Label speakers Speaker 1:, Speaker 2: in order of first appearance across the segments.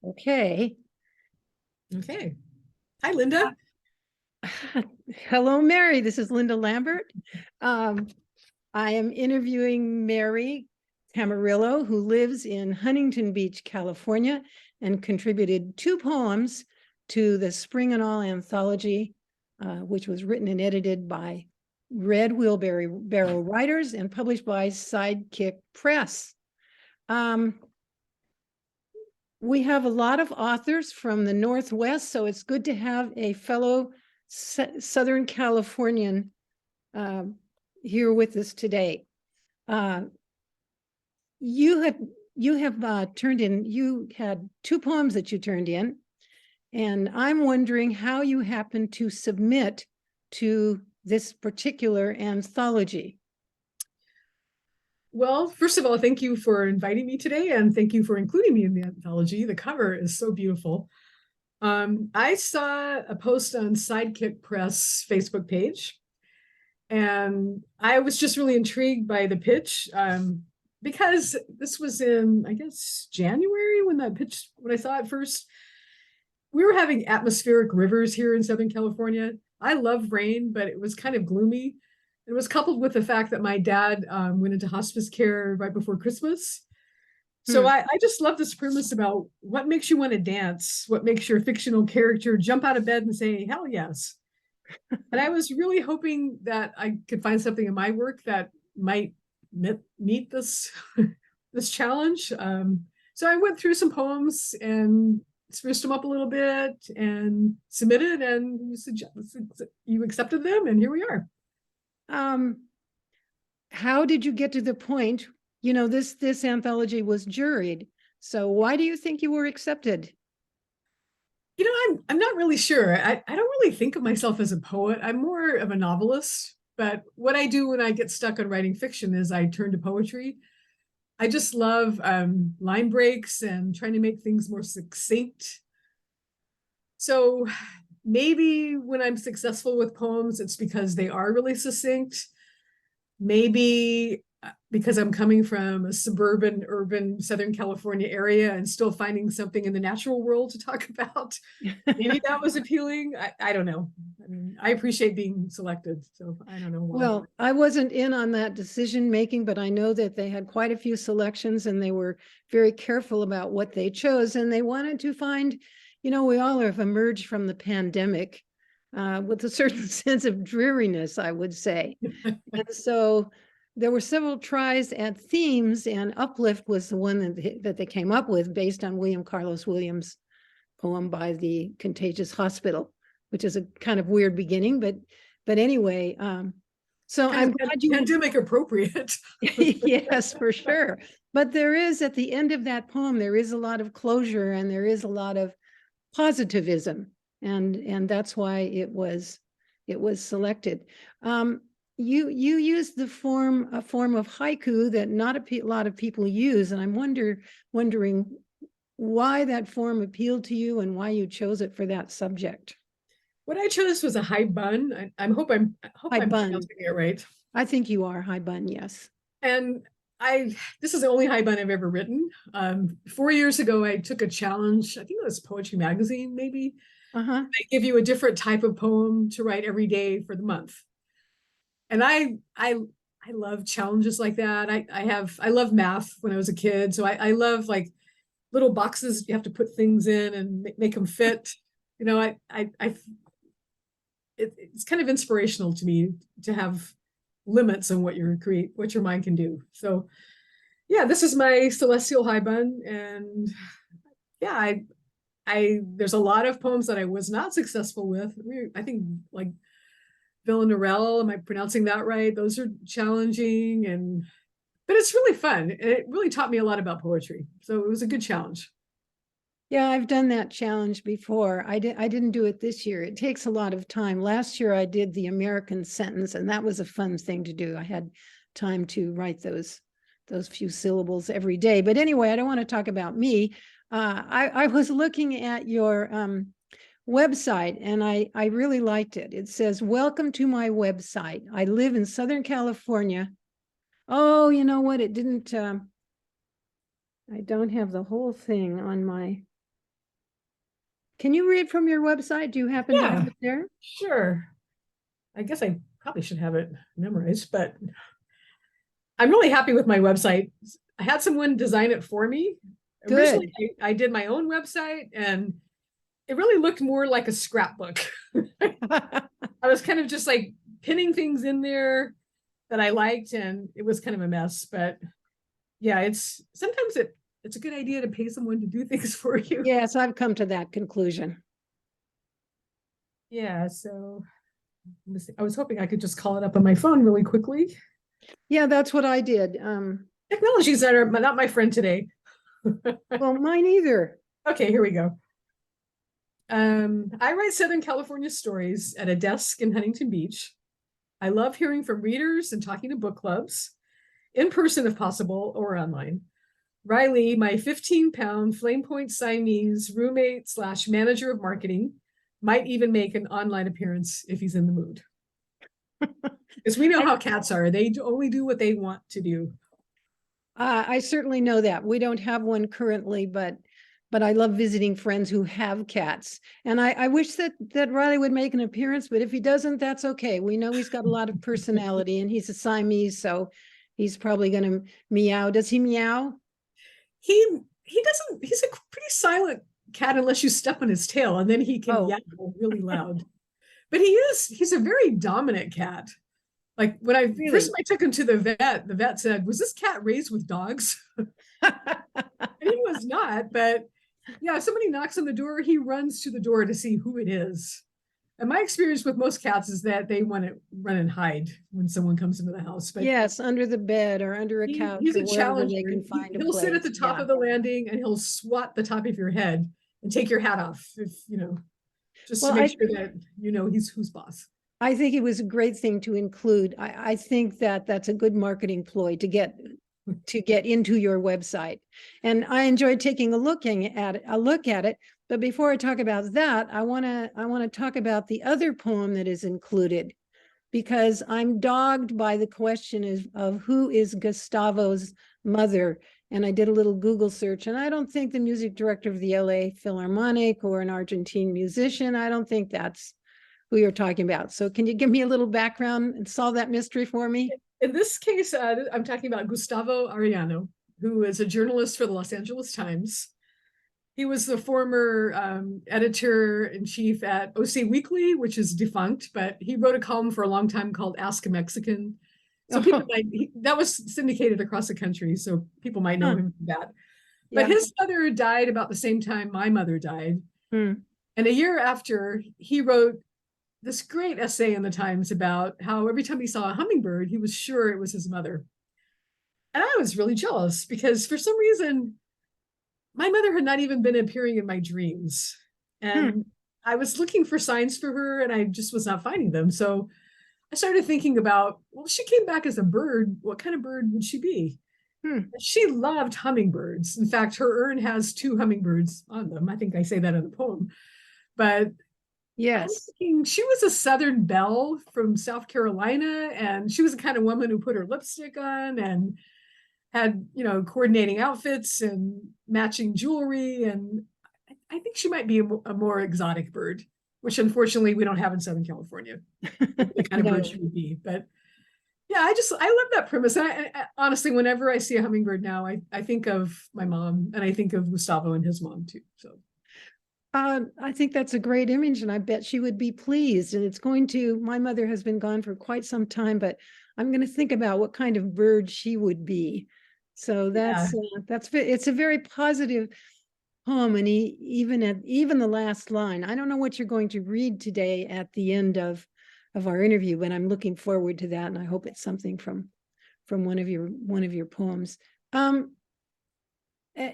Speaker 1: Okay.
Speaker 2: Okay. Hi, Linda.
Speaker 1: Hello, Mary. This is Linda Lambert. Um, I am interviewing Mary Camarillo, who lives in Huntington Beach, California, and contributed 2 poems to the Spring and All anthology, which was written and edited by Red Wheelbarrow Writers and published by Sidekick Press. We have a lot of authors from the Northwest, so it's good to have a fellow Southern Californian here with us today. You have turned in, you had 2 poems that you turned in, and I'm wondering how you happened to submit to this particular anthology.
Speaker 2: Well, first of all, thank you for inviting me today, and thank you for including me in the anthology. The cover is so beautiful. I saw a post on Sidekick Press Facebook page, and I was just really intrigued by the pitch because this was in, I guess, January when I saw it first. We were having atmospheric rivers here in Southern California. I love rain, but it was kind of gloomy. It was coupled with the fact that my dad went into hospice care right before Christmas. So I just love this premise about what makes you want to dance, what makes your fictional character jump out of bed and say, hell yes. And I was really hoping that I could find something in my work that might meet this this challenge. So I went through some poems and spruced them up a little bit and submitted, and you accepted them, and here we are.
Speaker 1: How did you get to the point? You know, this anthology was juried. So why do you think you were accepted?
Speaker 2: You know, I'm not really sure. I don't really think of myself as a poet. I'm more of a novelist. But what I do when I get stuck on writing fiction is I turn to poetry. I just love line breaks and trying to make things more succinct. So maybe when I'm successful with poems, it's because they are really succinct. Maybe because I'm coming from a suburban, urban Southern California area and still finding something in the natural world to talk about. Maybe that was appealing. I don't know. I mean, I appreciate being selected, so I don't know why.
Speaker 1: Well, I wasn't in on that decision making, but I know that they had quite a few selections and they were very careful about what they chose. And they wanted to find, you know, we all have emerged from the pandemic with a certain sense of dreariness, I would say. And so there were several tries at themes, and Uplift was the one that they came up with based on William Carlos Williams' poem By the Contagious Hospital, which is a kind of weird beginning, but anyway, so
Speaker 2: kind
Speaker 1: I'm
Speaker 2: of
Speaker 1: glad you
Speaker 2: pandemic appropriate.
Speaker 1: yes, for sure. But there is, at the end of that poem, there is a lot of closure and there is a lot of positivism, and that's why it was selected. You used a form of haiku that not a lot of people use, and I'm wondering why that form appealed to you and why you chose it for that subject.
Speaker 2: What I chose was a high bun. I hope I'm
Speaker 1: High bun.
Speaker 2: pronouncing it right.
Speaker 1: I think you are high bun, yes.
Speaker 2: And this is the only high bun I've ever written. 4 years ago, I took a challenge. I think it was Poetry Magazine, maybe.
Speaker 1: Uh-huh.
Speaker 2: They give you a different type of poem to write every day for the month. And I love challenges like that. I love math when I was a kid, so I love like little boxes you have to put things in and make them fit. You know, it's kind of inspirational to me to have limits on what your mind can do. So yeah, this is my celestial high bun, and yeah, I there's a lot of poems that I was not successful with. I think like Villanelle, am I pronouncing that right? Those are challenging, and but it's really fun. It really taught me a lot about poetry. So it was a good challenge.
Speaker 1: Yeah, I've done that challenge before. I didn't do it this year. It takes a lot of time. Last year I did the American sentence, and that was a fun thing to do. I had time to write those few syllables every day. But anyway, I don't want to talk about me. I was looking at your website, and I really liked it. It says, "Welcome to my website. I live in Southern California." Oh, you know what? It didn't. I don't have the whole thing on my Can you read from your website? Do you happen to have
Speaker 2: Yeah,
Speaker 1: it there?
Speaker 2: sure. I guess I probably should have it memorized, but I'm really happy with my website. I had someone design it for me. Originally,
Speaker 1: Good.
Speaker 2: I did my own website and it really looked more like a scrapbook. I was kind of just like pinning things in there that I liked, and it was kind of a mess. But yeah, it's sometimes it's a good idea to pay someone to do things for you.
Speaker 1: Yes, I've come to that conclusion.
Speaker 2: Yeah, so I was hoping I could just call it up on my phone really quickly.
Speaker 1: Yeah, that's what I did.
Speaker 2: Technologies that are not my friend today.
Speaker 1: Well, mine either.
Speaker 2: Okay, here we go. I write Southern California stories at a desk in Huntington Beach. I love hearing from readers and talking to book clubs, in person if possible, or online. Riley, my 15-pound Flame Point Siamese roommate slash manager of marketing, might even make an online appearance if he's in the mood. Because we know how cats are. They only do what they want to do.
Speaker 1: I certainly know that. We don't have one currently, but I love visiting friends who have cats. And I wish that Riley would make an appearance, but if he doesn't, that's okay. We know he's got a lot of personality and he's a Siamese, so he's probably going to meow. Does he meow?
Speaker 2: He doesn't, he's a pretty silent cat unless you step on his tail, and then he can
Speaker 1: Oh,
Speaker 2: yell really loud. But he's a very dominant cat. Like when I first
Speaker 1: really?
Speaker 2: time I took him to the vet said, "Was this cat raised with dogs?" And he was not, but yeah, if somebody knocks on the door, he runs to the door to see who it is. And my experience with most cats is that they want to run and hide when someone comes into the house. But
Speaker 1: Yes, under the bed or under a couch
Speaker 2: he's
Speaker 1: or
Speaker 2: a
Speaker 1: wherever they
Speaker 2: challenger.
Speaker 1: can find a
Speaker 2: He'll sit at the
Speaker 1: place.
Speaker 2: top
Speaker 1: Yeah.
Speaker 2: of the landing and he'll swat the top of your head and take your hat off if you know, just to
Speaker 1: Well,
Speaker 2: make sure that you know he's who's boss.
Speaker 1: I think it was a great thing to include. I think that that's a good marketing ploy to get into your website. And I enjoyed taking a look at it. But before I talk about that, I want to talk about the other poem that is included, because I'm dogged by the question of who is Gustavo's mother. And I did a little Google search, and I don't think the music director of the LA Philharmonic or an Argentine musician. I don't think that's who you're talking about. So can you give me a little background and solve that mystery for me?
Speaker 2: In this case, I'm talking about Gustavo Arellano, who is a journalist for the Los Angeles Times. He was the former editor in chief at OC Weekly, which is defunct, but he wrote a column for a long time called Ask a Mexican. So people
Speaker 1: Oh,
Speaker 2: might, that was syndicated across the country, so people might know
Speaker 1: huh,
Speaker 2: him for that. But
Speaker 1: yeah.
Speaker 2: his mother died about the same time my mother died.
Speaker 1: Hmm.
Speaker 2: And a year after, he wrote this great essay in the Times about how every time he saw a hummingbird, he was sure it was his mother. And I was really jealous because for some reason, my mother had not even been appearing in my dreams.
Speaker 1: Hmm.
Speaker 2: And I was looking for signs for her and I just was not finding them. So I started thinking about, well, she came back as a bird. What kind of bird would she be?
Speaker 1: Hmm.
Speaker 2: She loved hummingbirds. In fact, her urn has two hummingbirds on them. I think I say that in the poem. But I was
Speaker 1: Yes.
Speaker 2: thinking she was a Southern belle from South Carolina, and she was the kind of woman who put her lipstick on and had, you know, coordinating outfits and matching jewelry. And I think she might be a more exotic bird, which unfortunately we don't have in Southern California, the kind of bird
Speaker 1: No.
Speaker 2: she would be. But yeah, I love that premise. Honestly, whenever I see a hummingbird now, I think of my mom and I think of Gustavo and his mom too. So
Speaker 1: I think that's a great image, and I bet she would be pleased. And it's going to, my mother has been gone for quite some time, but I'm going to think about what kind of bird she would be. So
Speaker 2: yeah.
Speaker 1: it's a very positive poem. And even the last line, I don't know what you're going to read today at the end of our interview, but I'm looking forward to that. And I hope it's something from one of your poems.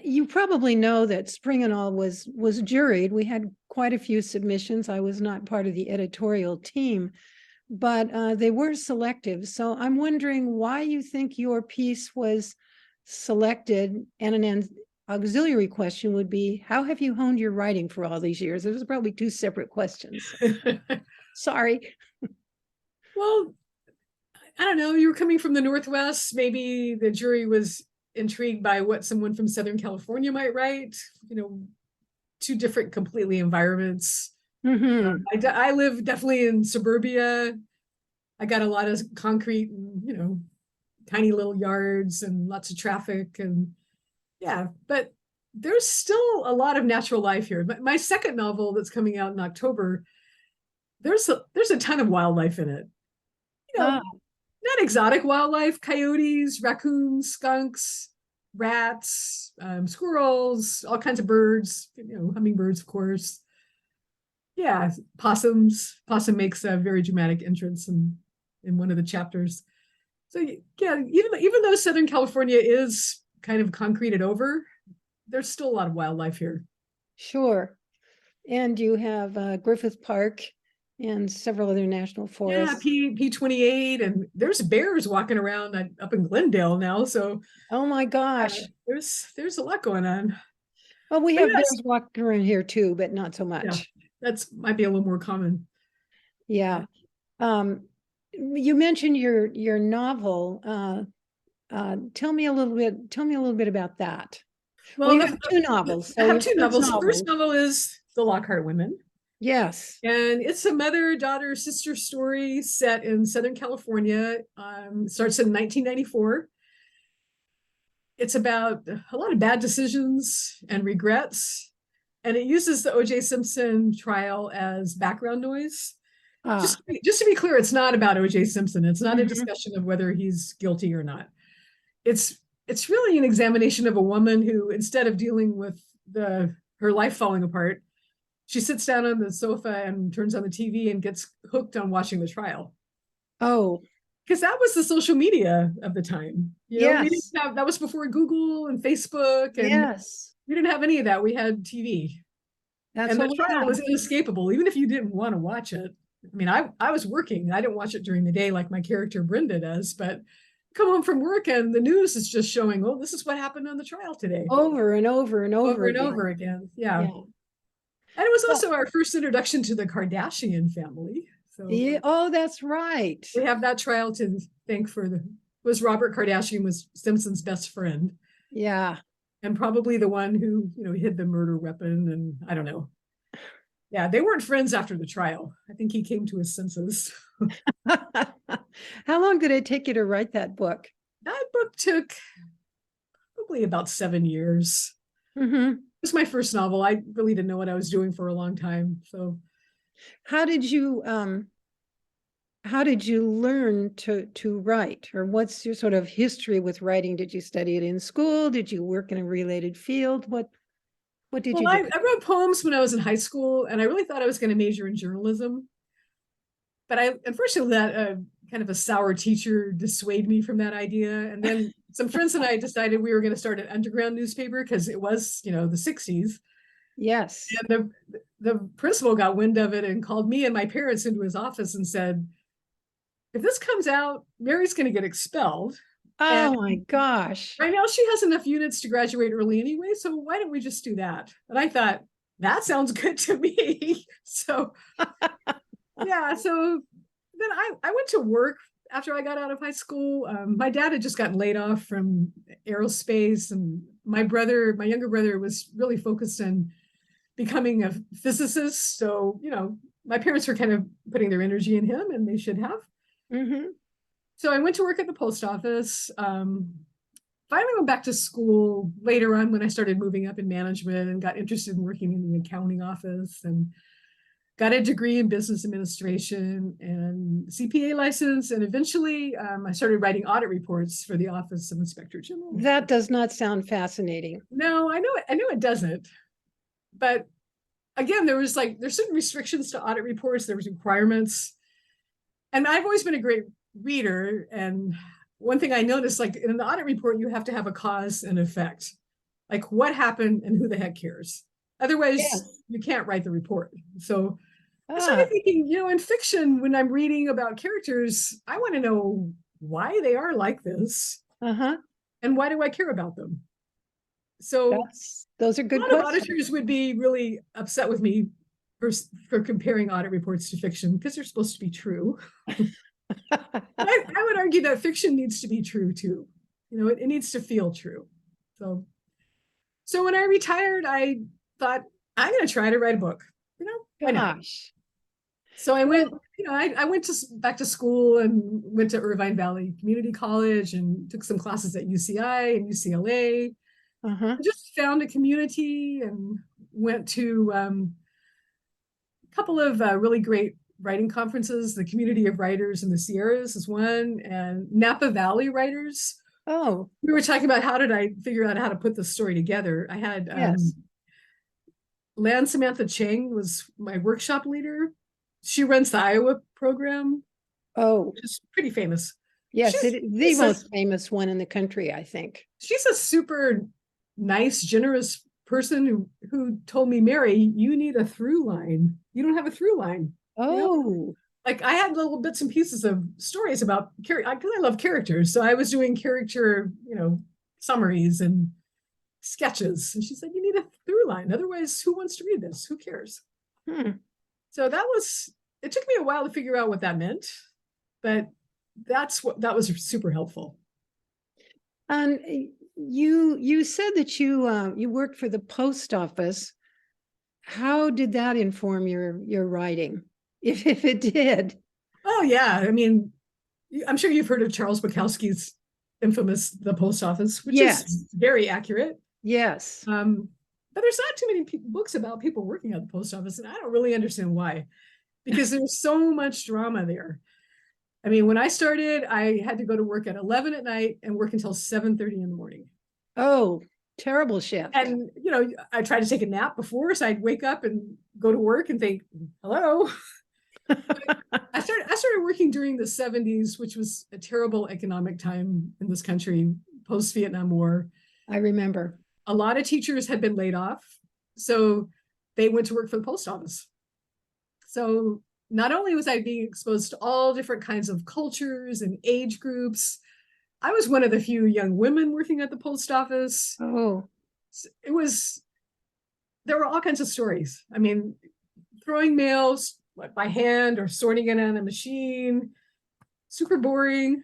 Speaker 1: You probably know that Spring and All was juried. We had quite a few submissions. I was not part of the editorial team, but they were selective. So I'm wondering why you think your piece was selected. And an auxiliary question would be, how have you honed your writing for all these years? It was probably two separate questions. Sorry.
Speaker 2: Well, I don't know. You were coming from the Northwest. Maybe the jury was intrigued by what someone from Southern California might write. You know, two different completely environments.
Speaker 1: Hmm.
Speaker 2: I live definitely in suburbia. I got a lot of concrete and, tiny little yards and lots of traffic. And yeah, but there's still a lot of natural life here. But my second novel that's coming out in October, there's a ton of wildlife in it. You know,
Speaker 1: Ah,
Speaker 2: not exotic wildlife, coyotes, raccoons, skunks, rats, squirrels, all kinds of birds, hummingbirds, of course. Yeah, possums. Possum makes a very dramatic entrance in one of the chapters. So yeah, even though Southern California is kind of concreted over, there's still a lot of wildlife here.
Speaker 1: sure. And you have Griffith Park and several other national
Speaker 2: Yeah,
Speaker 1: forests.
Speaker 2: P28, and there's bears walking around up in Glendale now. So
Speaker 1: Oh my gosh.
Speaker 2: there's a lot going on.
Speaker 1: Well, we
Speaker 2: But
Speaker 1: have
Speaker 2: yes,
Speaker 1: bears walking around here too, but not so
Speaker 2: yeah,
Speaker 1: much.
Speaker 2: that's might be a little more common.
Speaker 1: Yeah. Um, you mentioned your novel. Tell me a little bit about that. Well,
Speaker 2: Well,
Speaker 1: you have two novels.
Speaker 2: I
Speaker 1: So
Speaker 2: have
Speaker 1: your
Speaker 2: two
Speaker 1: first
Speaker 2: novels. The first
Speaker 1: novel,
Speaker 2: novel is The Lockhart Women,
Speaker 1: yes.
Speaker 2: and it's a mother, daughter, sister story set in Southern California. Starts in 1994. It's about a lot of bad decisions and regrets, and it uses the O.J. Simpson trial as background noise.
Speaker 1: Ah,
Speaker 2: Just to be clear, it's not about O.J. Simpson. It's not a
Speaker 1: mhm.
Speaker 2: discussion of whether he's guilty or not. It's it's really an examination of a woman who, instead of dealing with the her life falling apart, she sits down on the sofa and turns on the TV and gets hooked on watching the trial.
Speaker 1: Oh,
Speaker 2: Because that was the social media of the time. We didn't
Speaker 1: yes,
Speaker 2: have that was before Google and Facebook, and
Speaker 1: yes.
Speaker 2: we didn't have any of that. We had TV.
Speaker 1: That's
Speaker 2: And
Speaker 1: what
Speaker 2: the
Speaker 1: we
Speaker 2: trial was
Speaker 1: have.
Speaker 2: inescapable, even if you didn't want to watch it. I mean, I was working. I didn't watch it during the day like my character Brenda does, but come home from work and the news is just showing, oh, this is what happened on the trial today,
Speaker 1: Over and over and over
Speaker 2: over and
Speaker 1: again.
Speaker 2: over again. Yeah.
Speaker 1: Yeah.
Speaker 2: And it was
Speaker 1: Well,
Speaker 2: also our first introduction to the Kardashian family. So
Speaker 1: yeah. Oh, that's right.
Speaker 2: we have that trial to thank for the was Robert Kardashian was Simpson's best friend
Speaker 1: Yeah.
Speaker 2: and probably the one who, hid the murder weapon. And I don't know. Yeah, they weren't friends after the trial. I think he came to his senses.
Speaker 1: How long did it take you to write that book?
Speaker 2: That book took probably about 7 years.
Speaker 1: Hmm.
Speaker 2: It was my first novel. I really didn't know what I was doing for a long time. So
Speaker 1: How did you how did you learn to write? Or what's your sort of history with writing? Did you study it in school? Did you work in a related field? What did
Speaker 2: well,
Speaker 1: you do?
Speaker 2: I wrote poems when I was in high school, and I really thought I was going to major in journalism. But I unfortunately that kind of a sour teacher dissuaded me from that idea. And then some friends and I decided we were going to start an underground newspaper because it was, the 60s.
Speaker 1: Yes.
Speaker 2: And the principal got wind of it and called me and my parents into his office and said, if this comes out, Mary's going to get expelled. And
Speaker 1: Oh my gosh.
Speaker 2: right now she has enough units to graduate early anyway. So why don't we just do that? And I thought, that sounds good to me. So yeah, so then I went to work after I got out of high school. My dad had just gotten laid off from aerospace, and my younger brother, was really focused on becoming a physicist. So, my parents were kind of putting their energy in him, and they should have.
Speaker 1: Hmm.
Speaker 2: So I went to work at the post office. Finally went back to school later on when I started moving up in management and got interested in working in the accounting office, and got a degree in business administration and CPA license. And eventually I started writing audit reports for the Office of Inspector General.
Speaker 1: That does not sound fascinating.
Speaker 2: No, I know it doesn't. But again, there's certain restrictions to audit reports. There was requirements. And I've always been a great reader. And one thing I noticed, like in an audit report, you have to have a cause and effect. Like what happened and who the heck cares? Otherwise,
Speaker 1: Yes.
Speaker 2: you can't write the report. So I started
Speaker 1: Ah,
Speaker 2: thinking, in fiction, when I'm reading about characters, I want to know why they are like this
Speaker 1: uh-huh.
Speaker 2: and why do I care about them? So
Speaker 1: Those are
Speaker 2: a
Speaker 1: good
Speaker 2: lot of
Speaker 1: questions.
Speaker 2: auditors would be really upset with me for comparing audit reports to fiction because they're supposed to be true. I would argue that fiction needs to be true too. It needs to feel true. So when I retired, I thought I'm going to try to write a book. Why not?
Speaker 1: Gosh.
Speaker 2: So I went,
Speaker 1: Well,
Speaker 2: I went back to school and went to Irvine Valley Community College and took some classes at UCI and UCLA.
Speaker 1: uh-huh.
Speaker 2: Just found a community and went to a couple of really great writing conferences. The Community of Writers in the Sierras is one, and Napa Valley Writers.
Speaker 1: Oh,
Speaker 2: We were talking about how did I figure out how to put this story together. I had
Speaker 1: yes.
Speaker 2: Lan Samantha Chang was my workshop leader. She runs the Iowa program,
Speaker 1: Oh,
Speaker 2: which is pretty famous.
Speaker 1: yes,
Speaker 2: She's,
Speaker 1: it is the
Speaker 2: she's a,
Speaker 1: most famous one in the country, I think.
Speaker 2: she's a super nice, generous person who told me, Mary, you need a through line. You don't have a through line.
Speaker 1: Oh,
Speaker 2: Like I had little bits and pieces of stories about character because I love characters. So I was doing character, summaries and sketches. And she said, you need a through line. Otherwise, who wants to read this? Who cares?
Speaker 1: hmm.
Speaker 2: So it took me a while to figure out what that meant, but that was super helpful.
Speaker 1: And you said that you worked for the post office. How did that inform your writing, if it did?
Speaker 2: Oh yeah. I mean, I'm sure you've heard of Charles Bukowski's infamous The Post Office, which
Speaker 1: Yes,
Speaker 2: is very accurate.
Speaker 1: yes.
Speaker 2: But there's not too many books about people working at the post office, and I don't really understand why, because there's so much drama there. I mean, when I started, I had to go to work at 11 at night and work until 7:30 in the morning.
Speaker 1: Oh, terrible shift.
Speaker 2: And I tried to take a nap before, so I'd wake up and go to work and think, "Hello." I started working during the 70s, which was a terrible economic time in this country, post Vietnam War.
Speaker 1: I remember.
Speaker 2: A lot of teachers had been laid off, so they went to work for the post office. So not only was I being exposed to all different kinds of cultures and age groups, I was one of the few young women working at the post office.
Speaker 1: Oh,
Speaker 2: There were all kinds of stories. I mean, throwing mail by hand or sorting it on a machine, super boring.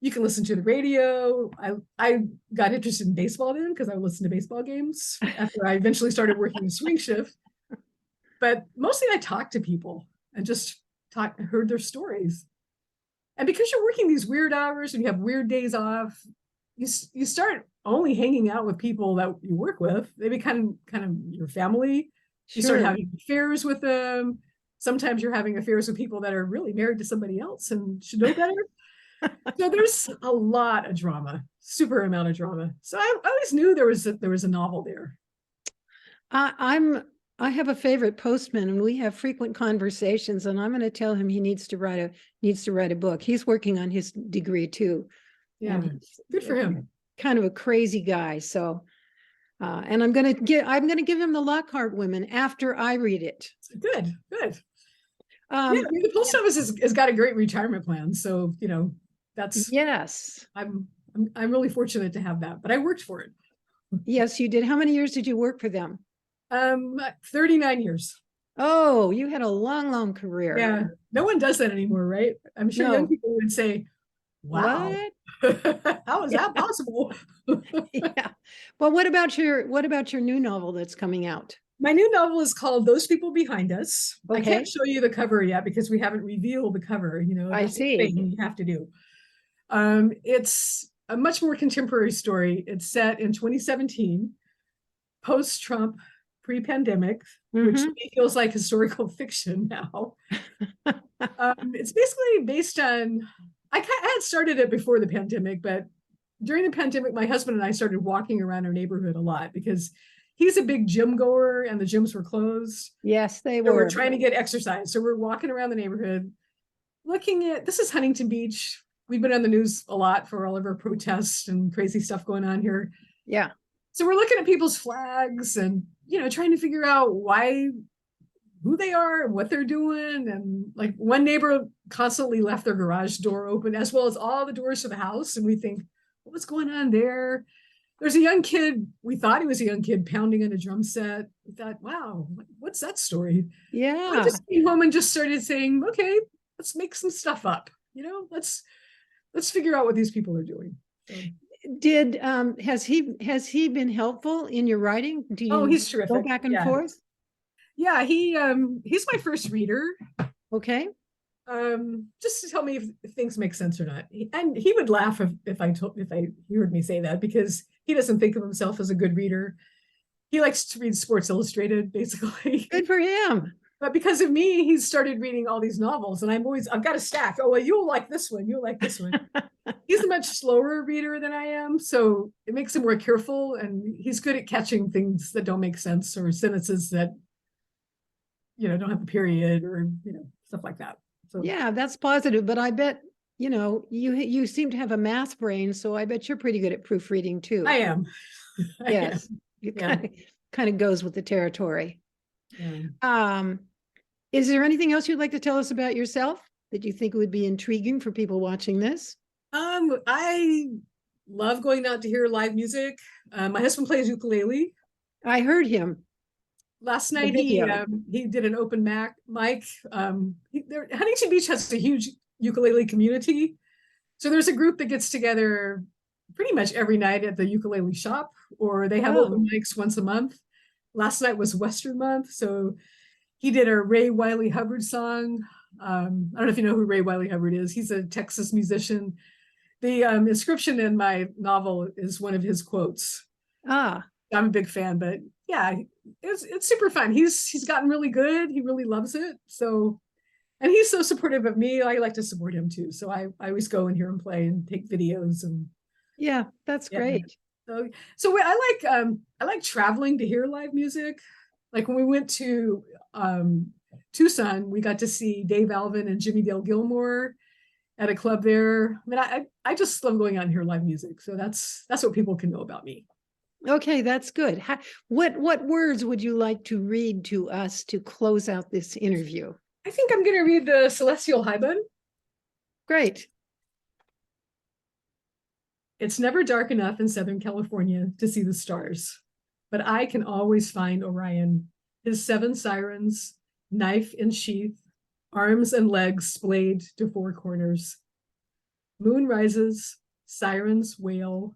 Speaker 2: You can listen to the radio. I got interested in baseball then because I listened to baseball games after I eventually started working the swing shift. But mostly I talked to people and just heard their stories. And because you're working these weird hours and you have weird days off, you start only hanging out with people that you work with. They become kind of your family. You start
Speaker 1: sure.
Speaker 2: having affairs with them. Sometimes you're having affairs with people that are really married to somebody else and should know better. So there's a lot of drama, super amount of drama. So I always knew there was a novel there.
Speaker 1: I have a favorite postman, and we have frequent conversations. And I'm going to tell him he needs to write a book. He's working on his degree too.
Speaker 2: Yeah,
Speaker 1: and
Speaker 2: good for him.
Speaker 1: Kind of a crazy guy. So, and I'm going to give him the Lockhart Women after I read it.
Speaker 2: Good. Yeah, I mean, the post office has got a great retirement plan, so that's
Speaker 1: yes.
Speaker 2: I'm really fortunate to have that, but I worked for it.
Speaker 1: Yes, you did. How many years did you work for them?
Speaker 2: 39 years.
Speaker 1: Oh, you had a long career.
Speaker 2: Yeah, no one does that anymore, right? I'm sure young people would say, "Wow, how is that possible?"
Speaker 1: Yeah. Well, what about your new novel that's coming out?
Speaker 2: My new novel is called Those People Behind Us.
Speaker 1: Okay.
Speaker 2: I can't show you the cover yet because we haven't revealed the cover.
Speaker 1: I
Speaker 2: That's
Speaker 1: see.
Speaker 2: the thing you have to do. It's a much more contemporary story. It's set in 2017, post-Trump, pre-pandemic, which to me feels like historical fiction now. It's basically based on, I had started it before the pandemic, but during the pandemic, my husband and I started walking around our neighborhood a lot because he's a big gym goer and the gyms were closed.
Speaker 1: Yes, they
Speaker 2: So
Speaker 1: were.
Speaker 2: we're trying to get exercise. So we're walking around the neighborhood looking at, this is Huntington Beach. We've been on the news a lot for all of our protests and crazy stuff going on here.
Speaker 1: Yeah.
Speaker 2: So we're looking at people's flags and, trying to figure out who they are and what they're doing. And like one neighbor constantly left their garage door open as well as all the doors to the house. And we think, what's going on there? There's a young kid, we thought he was a young kid pounding on a drum set. We thought, wow, what's that story?
Speaker 1: Yeah.
Speaker 2: I just came home and just started saying, okay, let's make some stuff up. Let's figure out what these people are doing. So.
Speaker 1: Has he been helpful in your writing? Do you
Speaker 2: he's terrific.
Speaker 1: go back and forth?
Speaker 2: Yeah, he's my first reader.
Speaker 1: Okay.
Speaker 2: Just to tell me if things make sense or not. And he would laugh if he heard me say that, because he doesn't think of himself as a good reader. He likes to read Sports Illustrated, basically.
Speaker 1: Good for him.
Speaker 2: But because of me, he's started reading all these novels, and I've got a stack. Oh, well, you'll like this one. You'll like this one. He's a much slower reader than I am, so it makes him more careful, and he's good at catching things that don't make sense, or sentences that, don't have a period, or, stuff like that. So
Speaker 1: Yeah, that's positive, but I bet, you seem to have a math brain, so I bet you're pretty good at proofreading too.
Speaker 2: I am.
Speaker 1: Yes, it
Speaker 2: Yeah.
Speaker 1: kind of goes with the territory.
Speaker 2: Yeah.
Speaker 1: Is there anything else you'd like to tell us about yourself that you think would be intriguing for people watching this?
Speaker 2: I love going out to hear live music. My husband plays ukulele.
Speaker 1: I heard him.
Speaker 2: Last
Speaker 1: The
Speaker 2: night
Speaker 1: video.
Speaker 2: he did an open mic. Huntington Beach has a huge ukulele community, so there's a group that gets together pretty much every night at the ukulele shop, or they have open mics once a month. Last night was Western Month, so he did a Ray Wiley Hubbard song. I don't know if you know who Ray Wiley Hubbard is. He's a Texas musician. The inscription in my novel is one of his quotes.
Speaker 1: Ah,
Speaker 2: I'm a big fan, but yeah, it's super fun. He's gotten really good. He really loves it. So, and he's so supportive of me. I like to support him too. So I always go and hear him play and take videos, and
Speaker 1: yeah, that's great.
Speaker 2: So I like traveling to hear live music. Like when we went to Tucson, we got to see Dave Alvin and Jimmy Dale Gilmore at a club there. I mean, I just love going out and hear live music. So that's what people can know about me.
Speaker 1: Okay, that's good. What words would you like to read to us to close out this interview?
Speaker 2: I think I'm going to read the Celestial Hybud.
Speaker 1: Great.
Speaker 2: It's never dark enough in Southern California to see the stars, but I can always find Orion, his 7 sirens, knife in sheath, arms and legs splayed to 4 corners. Moon rises, sirens wail,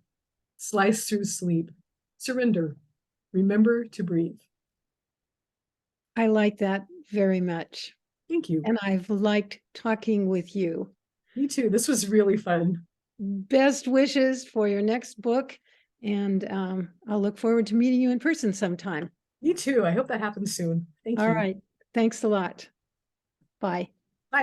Speaker 2: slice through sleep. Surrender. Remember to breathe.
Speaker 1: I like that very much.
Speaker 2: Thank you.
Speaker 1: And I've liked talking with you.
Speaker 2: Me too. This was really fun.
Speaker 1: Best wishes for your next book. And I'll look forward to meeting you in person sometime.
Speaker 2: Me too. I hope that happens soon. Thank you.
Speaker 1: All right. Thanks a lot. Bye.